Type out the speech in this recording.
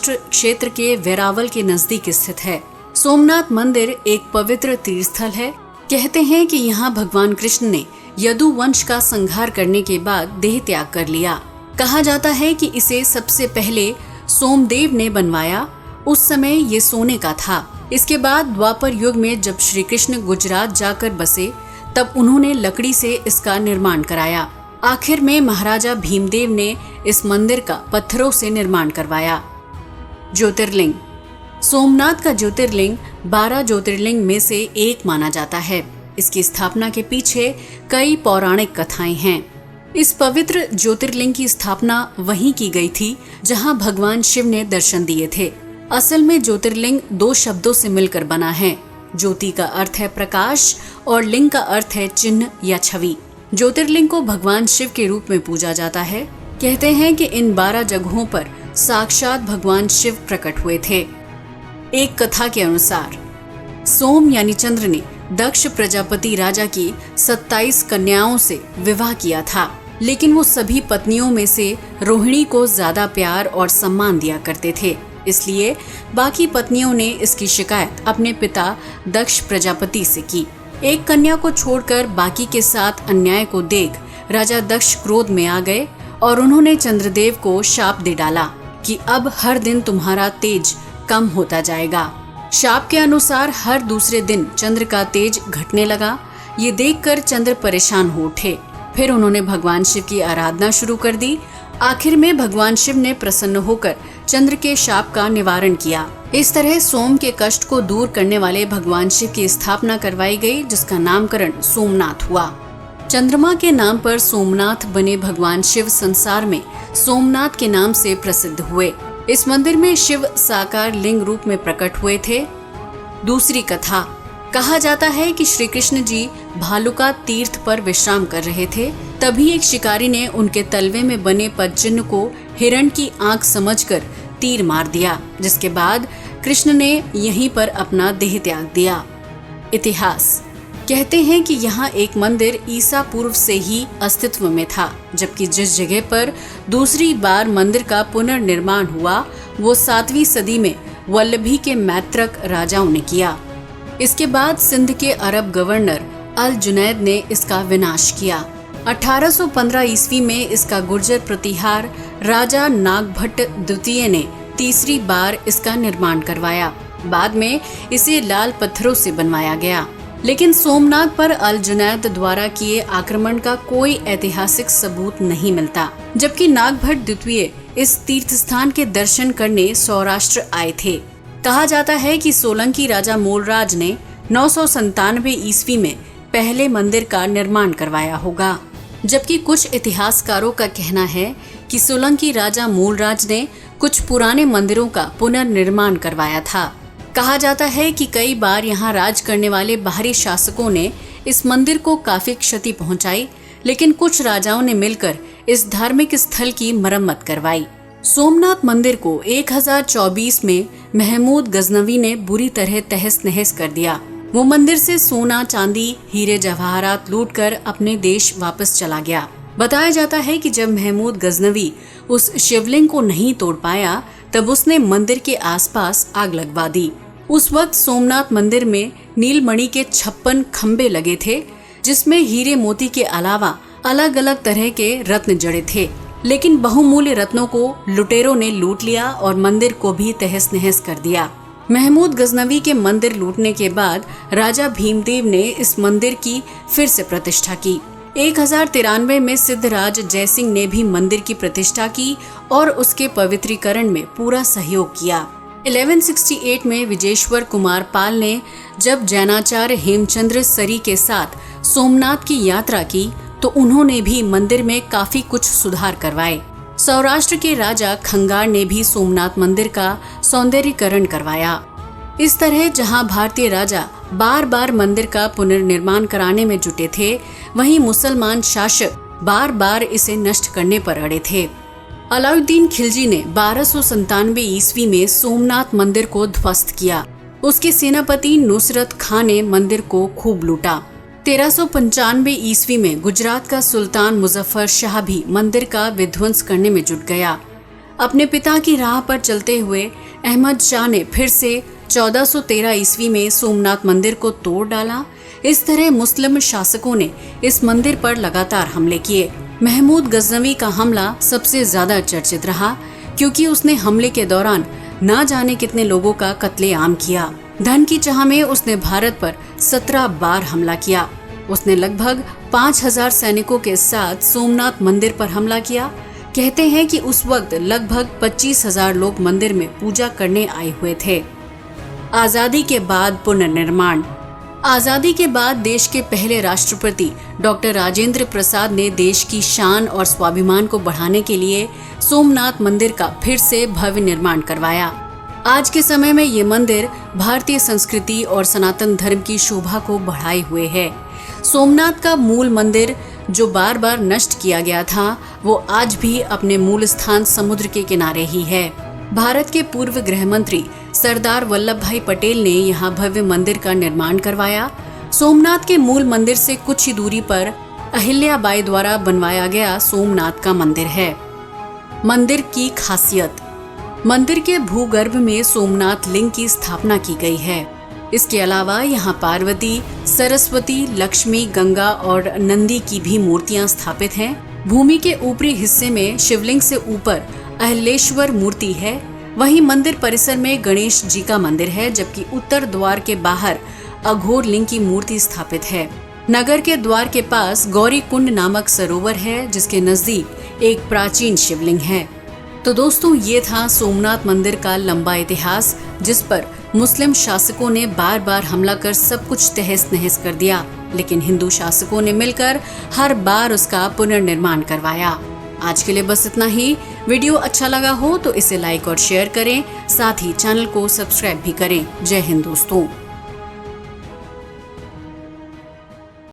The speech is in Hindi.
सौराष्ट्र क्षेत्र के वेरावल के नजदीक स्थित है। सोमनाथ मंदिर एक पवित्र तीर्थस्थल है। कहते हैं कि यहाँ भगवान कृष्ण ने यदु वंश का संहार करने के बाद देह त्याग कर लिया। कहा जाता है कि इसे सबसे पहले सोमदेव ने बनवाया। उस समय ये सोने का था। इसके बाद द्वापर युग में जब श्री कृष्ण गुजरात जाकर बसे तब उन्होंने लकड़ी से इसका निर्माण कराया। आखिर में महाराजा भीमदेव ने इस मंदिर का पत्थरों से निर्माण करवाया। ज्योतिर्लिंग। सोमनाथ का ज्योतिर्लिंग 12 ज्योतिर्लिंग में से एक माना जाता है। इसकी स्थापना के पीछे कई पौराणिक कथाएं हैं। इस पवित्र ज्योतिर्लिंग की स्थापना वहीं की गई थी जहां भगवान शिव ने दर्शन दिए थे। असल में ज्योतिर्लिंग 2 शब्दों से मिलकर बना है। ज्योति का अर्थ है प्रकाश और लिंग का अर्थ है चिन्ह या छवि। ज्योतिर्लिंग को भगवान शिव के रूप में पूजा जाता है। कहते हैं कि इन 12 जगहों पर साक्षात भगवान शिव प्रकट हुए थे। एक कथा के अनुसार सोम यानी चंद्र ने दक्ष प्रजापति राजा की 27 कन्याओं से विवाह किया था, लेकिन वो सभी पत्नियों में से रोहिणी को ज्यादा प्यार और सम्मान दिया करते थे। इसलिए बाकी पत्नियों ने इसकी शिकायत अपने पिता दक्ष प्रजापति से की। एक कन्या को छोड़कर बाकी के साथ अन्याय को देख राजा दक्ष क्रोध में आ गए और उन्होंने चंद्रदेव को शाप दे डाला कि अब हर दिन तुम्हारा तेज कम होता जाएगा। शाप के अनुसार हर दूसरे दिन चंद्र का तेज घटने लगा। ये देखकर चंद्र परेशान हो उठे। फिर उन्होंने भगवान शिव की आराधना शुरू कर दी। आखिर में भगवान शिव ने प्रसन्न होकर चंद्र के शाप का निवारण किया। इस तरह सोम के कष्ट को दूर करने वाले भगवान शिव की स्थापना करवाई गई, जिसका नामकरण सोमनाथ हुआ। चंद्रमा के नाम पर सोमनाथ बने भगवान शिव संसार में सोमनाथ के नाम से प्रसिद्ध हुए। इस मंदिर में शिव साकार लिंग रूप में प्रकट हुए थे। दूसरी कथा। कहा जाता है कि श्री कृष्ण जी भालुका तीर्थ पर विश्राम कर रहे थे। तभी एक शिकारी ने उनके तलवे में बने पदचिन्ह को हिरण की आंख समझकर तीर मार दिया, जिसके बाद कृष्ण ने यहीं पर अपना देह त्याग दिया। इतिहास। कहते हैं कि यहाँ एक मंदिर ईसा पूर्व से ही अस्तित्व में था, जबकि जिस जगह पर दूसरी बार मंदिर का पुनर्निर्माण हुआ वो 7वीं सदी में वल्लभी के मैत्रक राजाओं ने किया। इसके बाद सिंध के अरब गवर्नर अल जुनैद ने इसका विनाश किया। 1815 ईस्वी में इसका गुर्जर प्रतिहार राजा नागभट्ट द्वितीय ने तीसरी बार इसका निर्माण करवाया। बाद में इसे लाल पत्थरों से बनवाया गया, लेकिन सोमनाथ पर अल जुनैद द्वारा किए आक्रमण का कोई ऐतिहासिक सबूत नहीं मिलता। जबकि नागभट्ट द्वितीय इस तीर्थ स्थान के दर्शन करने सौराष्ट्र आए थे। कहा जाता है कि सोलंकी राजा मूलराज ने 997 ईस्वी में पहले मंदिर का निर्माण करवाया होगा, जबकि कुछ इतिहासकारों का कहना है कि सोलंकी राजा मूलराज ने कुछ पुराने मंदिरों का पुनर्निर्माण करवाया था। कहा जाता है कि कई बार यहाँ राज करने वाले बाहरी शासकों ने इस मंदिर को काफी क्षति पहुंचाई, लेकिन कुछ राजाओं ने मिलकर इस धार्मिक स्थल की मरम्मत करवाई। सोमनाथ मंदिर को 1024 में महमूद गजनवी ने बुरी तरह तहस नहस कर दिया। वो मंदिर से सोना, चांदी, हीरे जवाहरात लूटकर अपने देश वापस चला गया। बताया जाता है कि जब महमूद गजनवी उस शिवलिंग को नहीं तोड़ पाया, तब उसने मंदिर के आसपास आग लगवा दी। उस वक्त सोमनाथ मंदिर में नीलमणि के 56 खंबे लगे थे, जिसमें हीरे मोती के अलावा अलग अलग तरह के रत्न जड़े थे। लेकिन बहुमूल्य रत्नों को लुटेरों ने लूट लिया और मंदिर को भी तहस नहस कर दिया। महमूद गजनवी के मंदिर लूटने के बाद राजा भीमदेव ने इस मंदिर की फिर से प्रतिष्ठा की। 1093 में सिद्धराज जयसिंह ने भी मंदिर की प्रतिष्ठा की और उसके पवित्रीकरण में पूरा सहयोग किया। 1168 में विजेश्वर कुमार पाल ने जब जैनाचार्य हेमचंद्र सरी के साथ सोमनाथ की यात्रा की तो उन्होंने भी मंदिर में काफी कुछ सुधार करवाए। सौराष्ट्र के राजा खंगार ने भी सोमनाथ मंदिर का सौंदर्यीकरण करवाया। इस तरह जहां भारतीय राजा बार बार मंदिर का पुनर्निर्माण कराने में जुटे थे, वहीं मुसलमान शासक बार बार इसे नष्ट करने पर अड़े थे। अलाउद्दीन खिलजी ने 1297 ईस्वी में सोमनाथ मंदिर को ध्वस्त किया। उसके सेनापति नुसरत खां ने मंदिर को खूब लूटा। 1395 ईस्वी में गुजरात का सुल्तान मुजफ्फर शाह भी मंदिर का विध्वंस करने में जुट गया। अपने पिता की राह पर चलते हुए अहमद शाह ने फिर से 1413 ईस्वी में सोमनाथ मंदिर को तोड़ डाला। इस तरह मुस्लिम शासकों ने इस मंदिर पर लगातार हमले किए। महमूद गजनवी का हमला सबसे ज्यादा चर्चित रहा, क्योंकि उसने हमले के दौरान ना जाने कितने लोगों का कत्लेआम किया। धन की चाह में उसने भारत पर 17 बार हमला किया। उसने लगभग 5000 सैनिकों के साथ सोमनाथ मंदिर पर हमला किया। कहते हैं कि उस वक्त लगभग 25,000 लोग मंदिर में पूजा करने आए हुए थे। आजादी के बाद पुनर्निर्माण। आजादी के बाद देश के पहले राष्ट्रपति डॉक्टर राजेंद्र प्रसाद ने देश की शान और स्वाभिमान को बढ़ाने के लिए सोमनाथ मंदिर का फिर से भव्य निर्माण करवाया। आज के समय में ये मंदिर भारतीय संस्कृति और सनातन धर्म की शोभा को बढ़ाए हुए है। सोमनाथ का मूल मंदिर जो बार बार नष्ट किया गया था, वो आज भी अपने मूल स्थान समुद्र के किनारे ही है। भारत के पूर्व गृह मंत्री सरदार वल्लभ भाई पटेल ने यहाँ भव्य मंदिर का निर्माण करवाया। सोमनाथ के मूल मंदिर से कुछ ही दूरी पर अहिल्या बाई द्वारा बनवाया गया सोमनाथ का मंदिर है। मंदिर की खासियत। मंदिर के भूगर्भ में सोमनाथ लिंग की स्थापना की गई है। इसके अलावा यहाँ पार्वती, सरस्वती, लक्ष्मी, गंगा और नंदी की भी मूर्तियां स्थापित हैं। भूमि के ऊपरी हिस्से में शिवलिंग से ऊपर अहिलेश्वर मूर्ति है। वहीं मंदिर परिसर में गणेश जी का मंदिर है, जबकि उत्तर द्वार के बाहर अघोर लिंग की मूर्ति स्थापित है। नगर के द्वार के पास गौरी कुंड नामक सरोवर है, जिसके नजदीक एक प्राचीन शिवलिंग है। तो दोस्तों, ये था सोमनाथ मंदिर का लंबा इतिहास, जिस पर मुस्लिम शासकों ने बार बार हमला कर सब कुछ तहस नहस कर दिया, लेकिन हिंदू शासकों ने मिलकर हर बार उसका पुनर्निर्माण करवाया। आज के लिए बस इतना ही। वीडियो अच्छा लगा हो तो इसे लाइक और शेयर करें, साथ ही चैनल को सब्सक्राइब भी करें। जय हिंद दोस्तों।